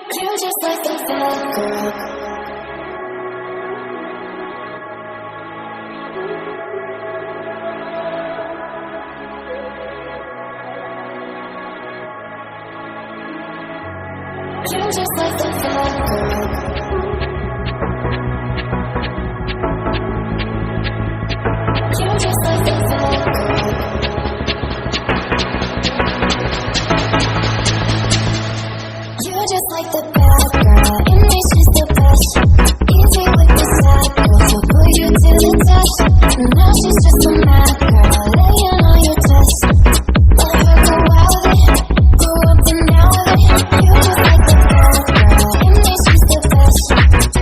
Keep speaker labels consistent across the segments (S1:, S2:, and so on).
S1: You just like the bad girl. You just like the bad girl. You just like the bad girl. You just like the bad girl. It makes you the best. Easy with the sad girl. She'll put you to the test. Now she's just a mad girl, laying on your chest. Let her go out with it. Go up and down with it. You just like the bad girl. It makes you the best.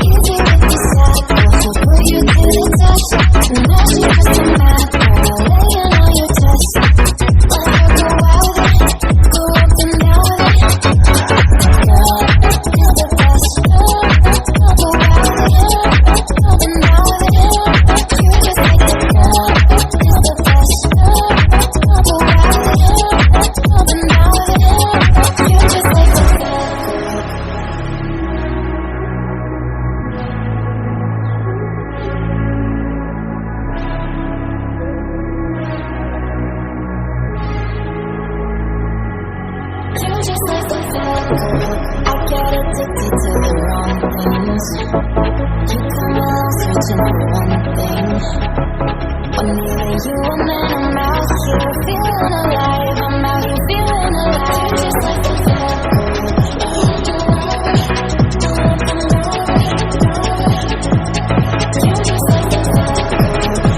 S1: Easy with the sad girl. She'll put you to the test. Now she's just a mad girl, laying on your chest. Let her go out with it. Go up and down with it. You're the best. Go out with it. Up and down with it. You just like the girl. You're the best. Go out with it. Up and down with it. You just like the bad girl. You just like the bad girl. I get addicted to the wrong things. You come along searching for one thing. When neither you and then I'm out here feeling alive. I'm out here feeling alive. You just like the bad girl. You just like the bad girl.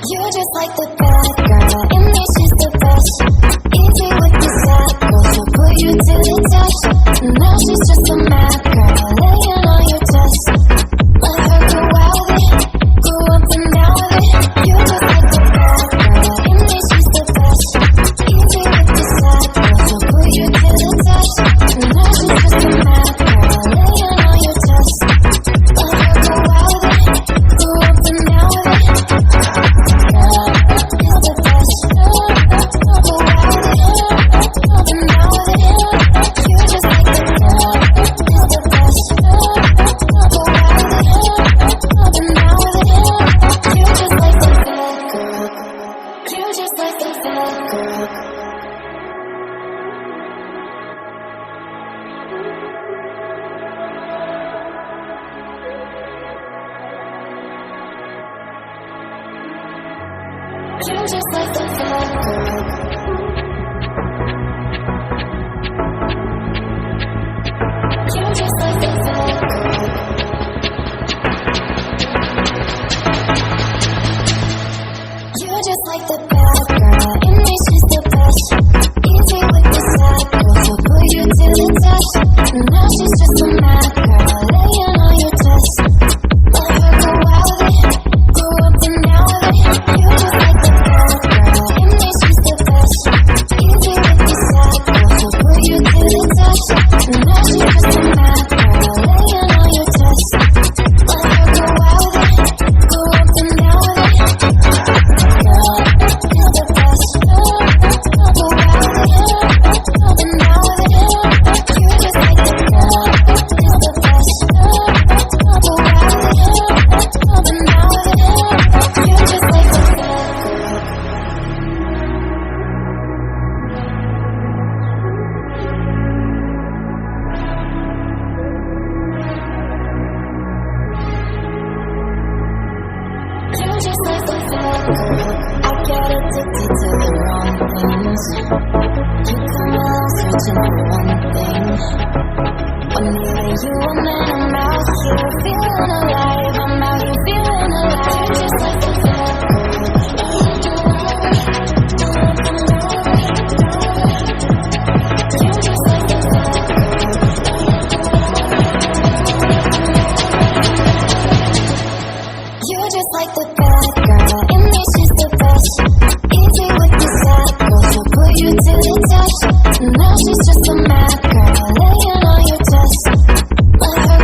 S1: You just like the bad girl. It makes you the best. Easy with the sad girl. She'll put you to the test. Now she's just a mad girl, laying on your chest. Let her go out with it. Go up and down with it. You just like the bad girl. It makes you the best. Easy with the sad girl. She'll put you to the test. Now she's just a mad girl, laying on your chest. Let her go out with it. Go up and down with it. You're the best. Go out with it. Up and down with it. You just like the girl. You're the best. Go out with it. Up and down with it. You just like the bad girl. You just like the bad girl. You just like the bad girl. You just like the bad girl. You just like the bad girl. It makes you the best. Easy with the sad girl. She'll put you to the test. Now she's just a mad girl, laying on your chest. Let her go out with it. Go up and down with it. You just like the bad girl. It makes you the best. Easy with the sad girl. She'll put you to the test. Now she's just a mad girl, laying on your chest. Let her go out with it. Go up and down with it. You're the best. Go out with it. Up and down with it. You just like the girl. You're the best. Go out with it. Up and down with it. You just like the bad girl. You just like the bad girl. I get addicted to the wrong things. You come along searching for one thing. When neither you and then I'm out here feeling alive. I'm out here feeling alive. You just like the bad girl. You just like the bad girl. You just like the bad girl. It makes you the best. Easy with the sad girl. She'll put you to the test. Now she's just a mad girl, laying on your chest. Let her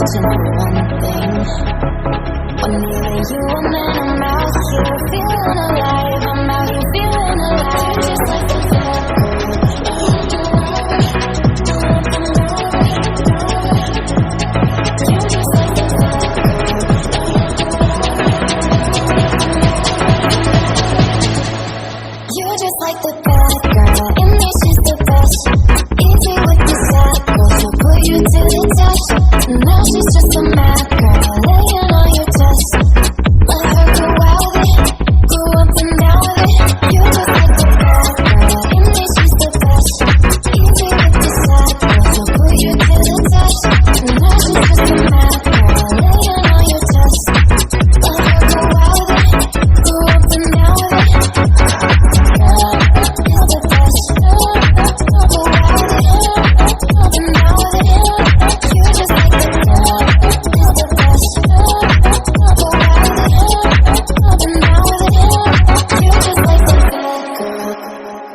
S1: searching for one thing. Only you and then I'm out here feeling alone.